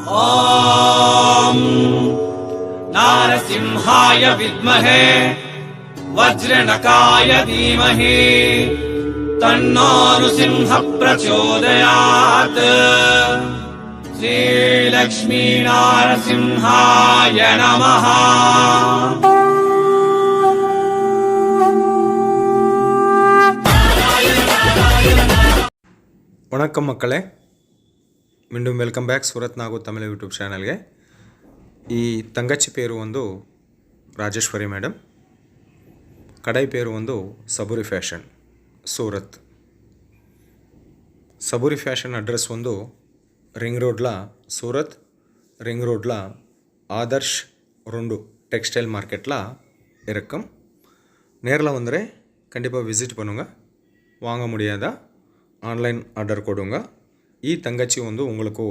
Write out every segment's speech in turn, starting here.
ॐ नारसिंहाय विद्महे वज्रनकाय धीमहि तन्नो नृसिंहः प्रचोदयात्। श्रीलक्ष्मी नारसिंहाय नमः। வணக்கம் மக்களே, மீண்டும் ವೆಲ್ಕಮ್ ಬ್ಯಾಕ್ ಸೂರತ್ ನಾಗು ತಮಿಳು ಯೂಟ್ಯೂಬ್ ಚಾನಲ್ಗೆ. ಈ ತಂಗಚ್ಚಿ ಪೇರು ಒಂದು ರಾಜೇಶ್ವರಿ ಮೇಡಮ್, ಕಡೈ ಪೇರು ಒಂದು ಸಬೂರಿ ಫ್ಯಾಷನ್ ಸೂರತ್. ಸಬೂರಿ ಫ್ಯಾಷನ್ ಅಡ್ರೆಸ್ ಒಂದು ರಿಂಗ್ ರೋಡ್ಲ சூரத், ரிங் ரோட்ல ஆதர்ஷ் 2 டெக்ஸ்டைல் மார்க்கெட்டில் இருக்கும். நேரில் வந்துடுறே, கண்டிப்பாக விசிட் பண்ணுங்க. வாங்க முடியாதா ஆன்லைன் ஆர்டர் கொடுங்க. ಈ ತಂಗಚ್ಚಿ ಒಂದು உங்களுக்கு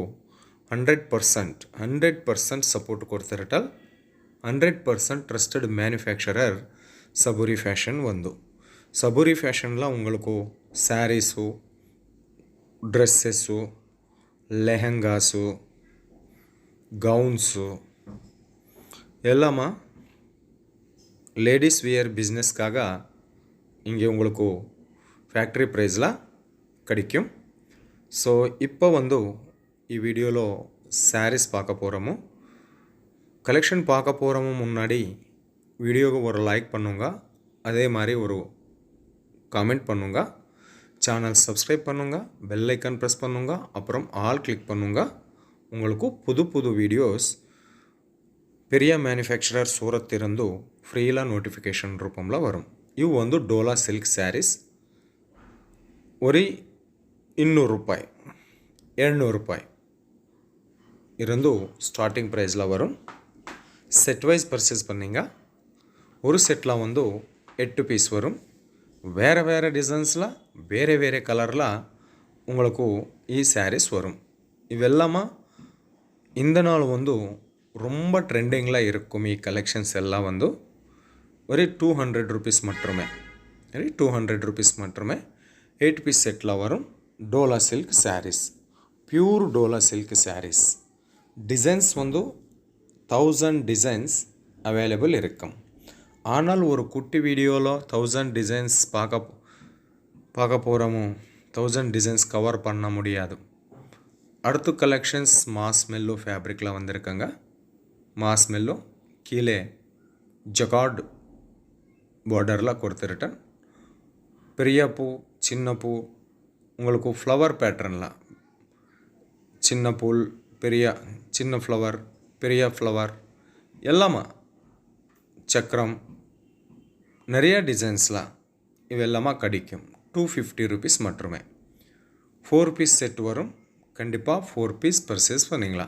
100% ಸಪೋರ್ಟ್ ಕೊಡ್ತಿರಟಲ್. 100% ಟ್ರಸ್ಟೆಡ್ ಮ್ಯಾನುಫ್ಯಾಕ್ಚರರ್ ಸಬೂರಿ ಫ್ಯಾಷನ್ ಒಂದು. ಸಬೂರಿ ಫ್ಯಾಷನ್ಲ உங்களுக்கு ಸ್ಯಾರೀಸು, ಡ್ರೆಸ್ಸಸ್ಸು, ಲೆಹಂಗಾಸು, கவுன்ஸு எல்லாமா லேடிஸ் வியர் பிஸ்னஸ்க்காக இங்கே உங்களுக்கு ஃபேக்ட்ரி ப்ரைஸில் கிடைக்கும். ஸோ இப்போ வந்து ఈ వీడియోలో శారీస్ பார்க்க போகிறோமோ, கலெக்ஷன் பார்க்க போகிறோமோ முன்னாடி வீடியோக்கு ஒரு லைக் பண்ணுங்க, அதே மாதிரி ஒரு கமெண்ட் பண்ணுங்க, சேனல் சப்ஸ்கிரைப் பண்ணுங்க, பெல் ஐக்கான் ப்ரெஸ் பண்ணுங்க, அப்புறம் ஆல் கிளிக் பண்ணுங்க. உங்களுக்கு புது புது வீடியோஸ் பெரிய ಮ್ಯಾನುಫ್ಯಾಕ್ಚರರ್ ಸೂರತ್ ಇರಂದು ಫ್ರೀಲ ನೋಟಿಫಿಕೇಶನ್ ರೂಪಂలో வரும். ಇವು ಒಂದು ಡೋಲಾ ಸಿಲ್ಕ್ ಸ್ಯಾರೀಸ್. ஒரு 200 ரூபாய் 700 ரூபாய் இருந்து ஸ்டார்டிங் ப்ரைஸில் வரும். செட் வைஸ் பர்ச்சேஸ் பண்ணிங்க ஒரு செட்டில் வந்து 8 பீஸ் வரும். வேறு வேறு டிசைன்ஸில் வேறு வேறு கலரில் உங்களுக்கு ಈ ಸ್ಯಾರೀಸ್ வரும். இவெல்லாமா இந்த நாள் வந்து ரொம்ப ட்ரெண்டிங்கில் இருக்கும். ಈ கலெக்ஷன்ஸ் எல்லாம் வந்து ஒரு 200 ருபீஸ் மட்டுமே, 200 ருபீஸ் மட்டுமே 8 பீஸ் செட்டில் வரும். Dola silk saris, pure Dola silk saris. Designs வந்து 1000 டிசைன்ஸ் அவைலபிள் இருக்கும். ஆனால் ஒரு குட்டி வீடியோவில் 1000 டிசைன்ஸ் பார்க்க போகிறோமோ, 1000 டிசைன்ஸ் கவர் பண்ண முடியாது. அடுத்த கலெக்ஷன்ஸ் மாஸ் மெல்லோ ஃபேப்ரிக்கில் வந்திருக்குங்க. மாஸ் மெல்லோ கீழே ஜகார்டு பார்டரில் கொடுத்துருட்டேன். பெரிய பூ, சின்ன பூ, உங்களுக்கு ஃப்ளவர் பேட்டர்னில் சின்ன பூல், சின்ன ஃப்ளவர், பெரிய ஃப்ளவர் எல்லாமா சக்கரம் நிறைய டிசைன்ஸில் இவெல்லாமா கிடைக்கும். 250 ருபீஸ் மட்டுமே. 4 பீஸ் செட் வரும். கண்டிப்பாக 4 பீஸ் பர்ச்சேஸ் பண்ணிங்களா.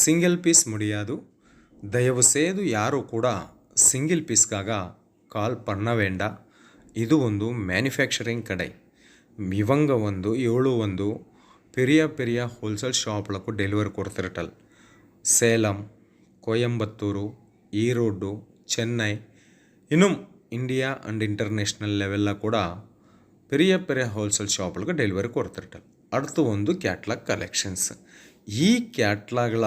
சிங்கிள் பீஸ் முடியாது. தயவு செய்து யாரும் கூட சிங்கிள் பீஸ்க்காக கால் பண்ண வேண்டாம். இது ಒಂದು ಮ್ಯಾನುಫ್ಯಾಕ್ಚರಿಂಗ್ ಕಡೆ. ಇವಂಗ ಒಂದು ಏಳು ಒಂದು பெரிய ಹೋಲ್ಸೇಲ್ ಶಾಪ್లకు ಡೆಲಿವರಿ ಕೊಡ್ತಿರಟಲ್. ಸೇಲಂ, ಕೊಯಂಬತ್ತೂರು, ಈರೋಡು, ಚೆನ್ನೈ, ಇನ್ನೂ ಇಂಡಿಯಾ ಅಂಡ್ ಇಂಟರ್ನ್ಯಾಷನಲ್ ಲೆವೆಲ್ಲ ಕೂಡ பெரிய ಹೋಲ್ಸೇಲ್ ಶಾಪ್లకు ಡೆಲಿವರಿ ಕೊಡ್ತಿರಟಲ್. அடுத்து ಒಂದು ಕ್ಯಾಟ್ಲಾಗ್ ಕಲೆಕ್ಷನ್ಸ್. ಈ ಕ್ಯಾಟ್ಲಾಗ್ಲ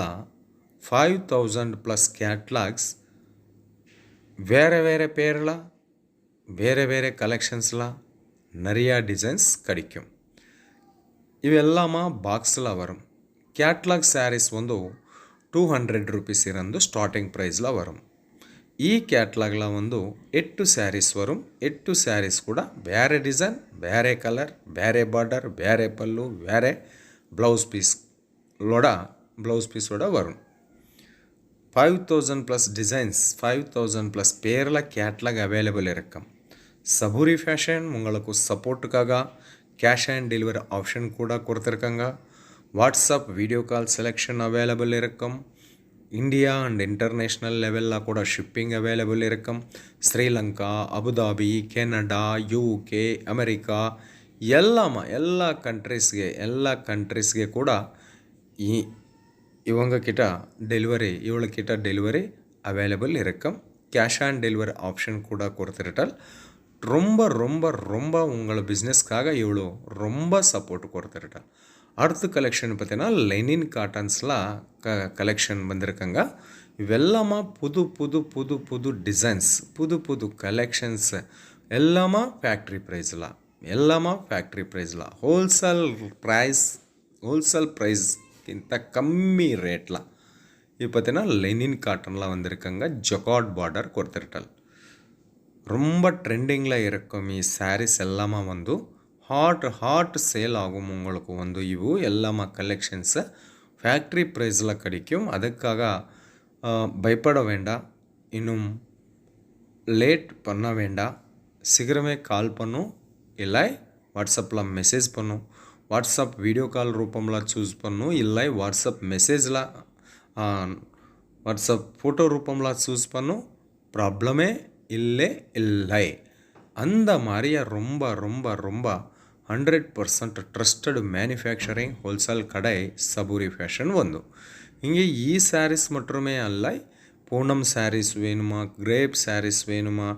5000+ ಕ್ಯಾಟ್ಲಾಗ್ಸ್ வேறு வேறு பேரில் வேறு வேறு கலெக்ஷன்ஸில் நிறையா டிசைன்ஸ் கிடைக்கும். இவெல்லாமா பாக்ஸில் வரும். கேட்லாக் சாரீஸ் வந்து 200 ருபீஸ் இருந்து ஸ்டார்டிங் ப்ரைஸில் வரும். ಈ ಕ್ಯಾಟ್ಲಾಗ್ಲ ಒಂದು 8 ಸ್ಯಾರೀಸ್ வரும். 8 ಸ್ಯಾರೀಸ್ ಕೂಡ ಬೇರೆ ಡಿಸೈನ್, ಬೇರೆ ಕಲರ್, ಬೇರೆ ಬಾರ್ಡರ್, ಬೇರೆ ಪಲ್ಲು, ಬೇರೆ ಬ್ಲೌಸ್ பீஸோட வரும். 5000+ டிசைன்ஸ், 5000+ பேரில் கேட்லாக் அவைலபிள் இருக்கும். சபூரி ஃபேஷன் உங்களுக்கு சப்போர்ட்டுக்காக கேஷ் அண்ட் டெலிவரி ஆப்ஷன் கூட கொடுத்துருக்காங்க. WhatsApp video call selection available இருக்கும். இந்தியா அண்ட் இன்டர்நேஷ்னல் லெவலில் கூட ஷிப்பிங் அவைலபிள் இருக்கும். Sri Lanka, Abu Dhabi, Canada, UK, America எல்லா கண்ட்ரீஸ்ಗೆ ಕೂಡ ಇವಳಕ್ಕಿட்ட ಡೆಲಿವರಿ ಅವೈಲೇಬಲ್ இருக்கும். கேஷ் ஆன் டெலிவரி ஆப்ஷன் கூட கொடுத்துருட்டால் ரொம்ப ரொம்ப ரொம்ப உங்கள் பிஸ்னஸ்க்காக இவ்வளோ ரொம்ப சப்போர்ட் கொடுத்துருட்டால். அடுத்த கலெக்ஷன் பார்த்தீங்கன்னா லெனின் காட்டன்ஸ்லாம் கலெக்ஷன் வந்திருக்குங்க. இவெல்லாமா புது புது புது புது டிசைன்ஸ், புது புது கலெக்ஷன்ஸ் எல்லாமா ஃபேக்ட்ரி ப்ரைஸ்லாம், எல்லாமா ஃபேக்ட்ரி ப்ரைஸ்லாம், ஹோல்சேல் ப்ரைஸ்கிಂತ கம்மி ரேட்லாம். இது பார்த்தீங்கன்னா லெனின் காட்டன்லாம் வந்திருக்குங்க. ஜொகார்ட் பார்டர் கொடுத்துருட்டல் ரொம்ப ட்ரெண்டிங்கில் இருக்கும். ಈ ಸ್ಯಾರೀಸ್ ಎಲ್ಲಾಮ ಒಂದು ಹಾಟ್ ಸೇಲ್ ಆகும். உங்களுக்கு வந்து ಇವು எல்லாமா கலெக்ஷன்ஸ் ஃபேக்ட்ரி ப்ரைஸில் கிடைக்கும். அதுக்காக பயப்பட வேண்டாம், இன்னும் லேட் பண்ண வேண்டாம். சீக்கிரமே கால் பண்ணும், இல்லை வாட்ஸ்அப்பில் மெசேஜ் பண்ணும். வாட்ஸ்அப் வீடியோ கால் ரூபம்ல சூஸ் பண்ணும், இல்லை வாட்ஸ்அப் மெசேஜில் வாட்ஸ்அப் ஃபோட்டோ ரூபம்ல சூஸ் பண்ணும். ப்ராப்ளமே இல்லை. அந்த மாதிரியே ரொம்ப ரொம்ப ரொம்ப 100% ಟ್ರಸ್ಟೆಡ್ ಮ್ಯಾನುಫ್ಯಾಕ್ಚರಿಂಗ್ ಹೋಲ್ಸೇಲ್ ಕಡೆ ಸಬೂರಿ ಫ್ಯಾಷನ್ ಒಂದು. இங்கே சாரீஸ் மட்டுமே அல்ல, பூனம் சாரீஸ் வேணுமா, கிரேப் சாரீஸ் வேணுமா,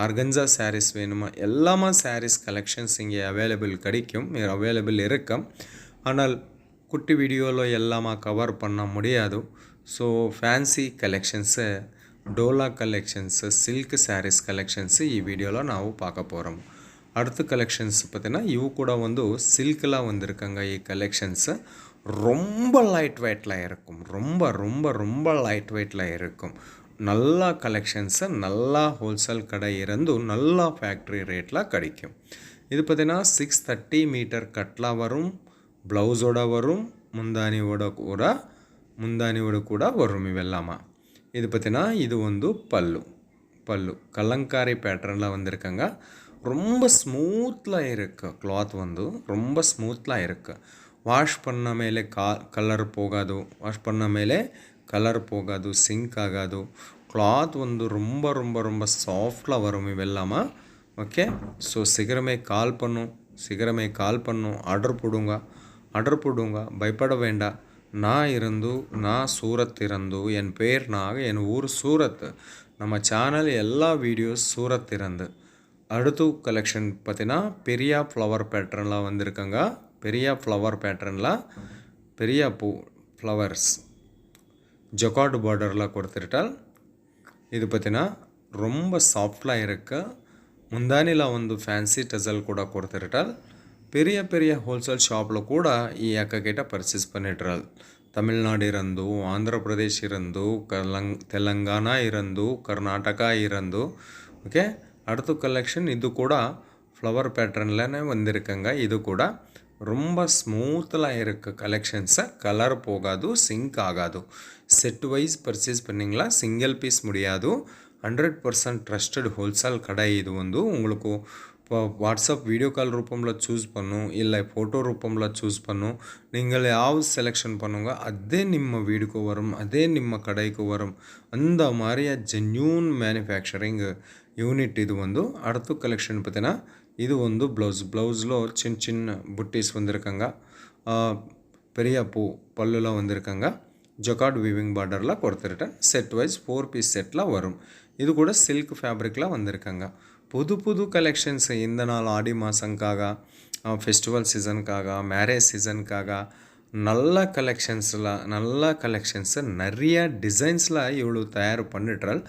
ஆர்கன்ஜா சாரீஸ் வேணுமா, எல்லாமா சாரீஸ் கலெக்ஷன்ஸ் இங்கே அவைலபிள் இருக்கும். ஆனால் குட்டி வீடியோவில் எல்லாமா கவர் பண்ண முடியாது. So fancy collections, Dola collections, silk saris collections ಈ வீடியோவில் ನಾವು பார்க்க போகிறோம். அடுத்த கலெக்ஷன்ஸ் பார்த்தீங்கன்னா இவு கூட வந்து சில்கெலாம் வந்திருக்காங்க. ಈ கலெக்ஷன்ஸு ரொம்ப லைட் வெயிட்டில் இருக்கும், ரொம்ப ரொம்ப ரொம்ப லைட் வெயிட்டில் இருக்கும். நல்லா கலெக்ஷன்ஸு நல்லா ஹோல்சேல் கடை இருந்து நல்லா ஃபேக்ட்ரி ரேட்டில் கிடைக்கும். இது பார்த்தீங்கன்னா 630 மீட்டர் கட்டில் வரும், ப்ளவுஸோட வரும், முந்தானியோட கூட வரும். இவெல்லாமா இது பார்த்தீங்கன்னா இது வந்து பல்லு கலங்காரி பேட்டர்னில் வந்திருக்காங்க. ரொம்ப ஸ்மூத்தாக இருக்குது, கிளாத் வந்து ரொம்ப ஸ்மூத்தாக இருக்குது. வாஷ் பண்ண ಮೇಲೆ கலர் போகாது, ಸಿಂಕ್ ಆಗೋದು. ಕ್ಲಾತ್ ಒಂದು ரொம்ப ரொம்ப ரொம்ப சாஃப்டில் வரும் இவெல்லாமா. ஓகே, ஸோ சீக்கிரமே கால் பண்ணும், ஆர்டர் போடுங்க, பயப்பட வேண்டாம். நான் சூரத் இருந்து, என் பேர் என் ஊர் சூரத். நம்ம சேனல் எல்லா வீடியோஸ் சூரத் இருந்து. அடுத்து கலெக்ஷன் பார்த்தீங்கன்னா பெரிய ஃப்ளவர் பேட்டர்னில் வந்திருக்காங்க. பெரிய ஃப்ளவர் பேட்டர்னில் பெரிய ஃப்ளவர்ஸ் ஜொகார்டு பார்டரில் கொடுத்துட்டால். இது பார்த்தீங்கன்னா ரொம்ப சாஃப்டாக இருக்குது. முந்தானியில் வந்து ಫ್ಯಾನ್ಸಿ ಟಜಲ್ ಕೂಡ ಕೊಡ್ತಿರ್ತಾಲ್. பெரிய ஹோல்சேல் ஷாப்பில் கூட ಈ ಅಕ್ಕகிட்ட ಪರ್ಚೇಸ್ பண்ணிட்டுறால். தமிழ்நாடு இருந்து, ஆந்திர பிரதேஷ் இருந்து, தெலங்கானா இருந்து, கர்நாடகா இருந்து. ஓகே, அடுத்த கலெக்ஷன் இது கூட ஃப்ளவர் பேட்டர்ன்லனே வந்திருக்குங்க. இது கூட ரொம்ப ஸ்மூத்தில் இருக்குது கலெக்ஷன்ஸை, கலர் போகாது, சிங்க் ஆகாது. செட் வைஸ் பர்ச்சேஸ் பண்ணிங்களா, சிங்கிள் பீஸ் முடியாது. 100% ட்ரஸ்டட் ஹோல்சேல் கடை இது வந்து. உங்களுக்கு இப்போ வாட்ஸ்அப் வீடியோ கால் ரூபம்ல சூஸ் பண்ணும், இல்லை ஃபோட்டோ ரூபம்ல சூஸ் பண்ணும். நீங்கள் ಯಾವ್ದು ಸೆಲೆಕ್ಷನ್ பண்ணுங்க, ಅದೇ ನಿಮ್ಮ வீடுக்கு வரும், ಅದೇ ನಿಮ್ಮ கடைக்கு வரும். அந்த மாதிரியா ஜென்யூன் மேனுஃபேக்சரிங் யூனிட் இது வந்து. அடுத்த கலெக்ஷன் பார்த்தீங்கன்னா இது வந்து ப்ளவுஸில் சின்ன புட்டிஸ் வந்திருக்காங்க. பெரிய பல்லுலாம் வந்திருக்காங்க. ஜொகார்ட் வீவிங் பார்டரில் கொடுத்துருட்டேன். செட் வைஸ் 4 பீஸ் செட்டில் வரும். இது கூட சில்க் ஃபேப்ரிக்கில் வந்திருக்காங்க. புது கலெக்ஷன்ஸ் இந்த நாள் ஆடி மாதங்காக, ஃபெஸ்டிவல் சீசனுக்காக, மேரேஜ் சீசனுக்காக நல்ல கலெக்ஷன்ஸு நிறைய டிசைன்ஸில் இவ்வளோ தயார் பண்ணிட்டுறால்.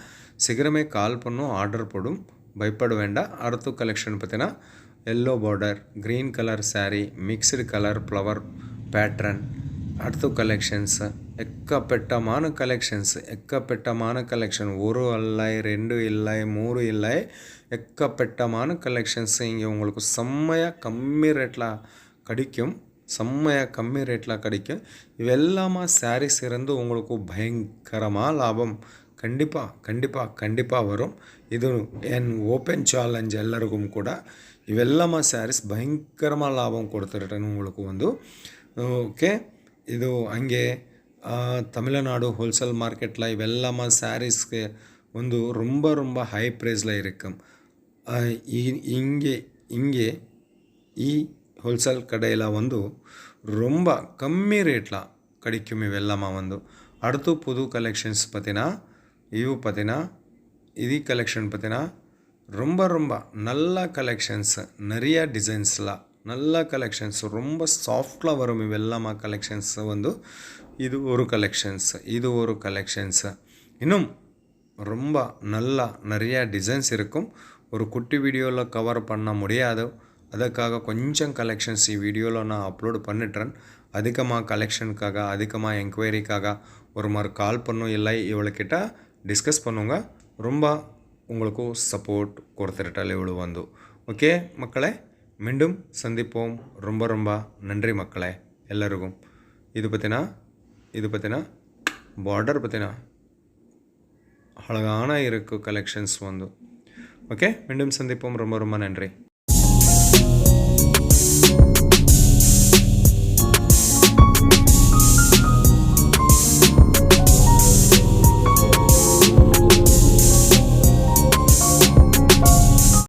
சீக்கிரமே கால் பண்ணும், ஆர்டர் போடும், பயப்பட வேண்டாம். அடுத்த கலெக்ஷன் பார்த்தீங்கன்னா yellow border, green colour sari, mixed colour flower pattern. அடுத்த கலெக்ஷன்ஸு எக்கப்பட்டமான கலெக்ஷன். ஒரு இல்லை, 2 இல்லை, 3 இல்லை, எக்கப்பட்டமான கலெக்ஷன்ஸ் இங்கே உங்களுக்கு செம்மையாக கம்மி ரேட்டில் கிடைக்கும். இவெல்லாமா சாரீஸ் இருந்து உங்களுக்கு பயங்கரமாக லாபம் கண்டிப்பாக வரும். இது என் ஓப்பன் சேலஞ்ச் எல்லாருக்கும் கூட. இவெல்லாமா சாரீஸ் பயங்கரமாக லாபம் கொடுத்துருட்டேன் உங்களுக்கு வந்து. ஓகே, ಇದು ಹಂಗೆ ತಮಿಳುನಾಡು ಹೋಲ್ಸೇಲ್ ಮಾರ್ಕೆಟ್ಲ ಇವೆಲ್ಲಮ್ಮ ಸ್ಯಾರೀಸ್ಗೆ ಒಂದು ரொம்ப ಹೈ ಪ್ರೈಸ್ல இருக்கும். இங்கே ಈ ಹೋಲ್ಸೇಲ್ கடையில் வந்து ரொம்ப கம்மி ரேட்டில் கிடைக்கும் இவெல்லாமா வந்து. அடுத்து புது கலெக்ஷன்ஸ் பார்த்தீங்கன்னா இது கலெக்ஷன் பார்த்தீங்கன்னா ரொம்ப நல்ல கலெக்ஷன்ஸ், நிறைய டிசைன்ஸில் நல்ல கலெக்ஷன்ஸ் ரொம்ப சாஃப்டாக வரும் இவெல்லாமா கலெக்ஷன்ஸ் வந்து இது ஒரு கலெக்ஷன்ஸ் இன்னும் ரொம்ப நல்லா நிறையா டிசைன்ஸ் இருக்கும் ஒரு குட்டி வீடியோவில் கவர் பண்ண முடியாது அதுக்காக கொஞ்சம் கலெக்ஷன்ஸ் ಈ வீடியோவில் நான் அப்லோட் பண்ணிட்டுறேன் அதிகமாக கலெக்ஷனுக்காக அதிகமாக என்கொயரிக்காக ஒரு மாதிரி கால் பண்ணும் இல்லை இவளுக்கிட்ட டிஸ்கஸ் பண்ணுங்க ரொம்ப உங்களுக்கு சப்போர்ட் கொடுத்துட்டால் இவಳು வந்து ஓகே மக்களே மீண்டும் சந்திப்போம் ரொம்ப ரொம்ப நன்றி மக்களே எல்லாருக்கும் இது பற்றினா பார்டர் பற்றினா அழகான இருக்கு கலெக்ஷன்ஸ் வந்து ஓகே மீண்டும் சந்திப்போம் ரொம்ப ரொம்ப நன்றி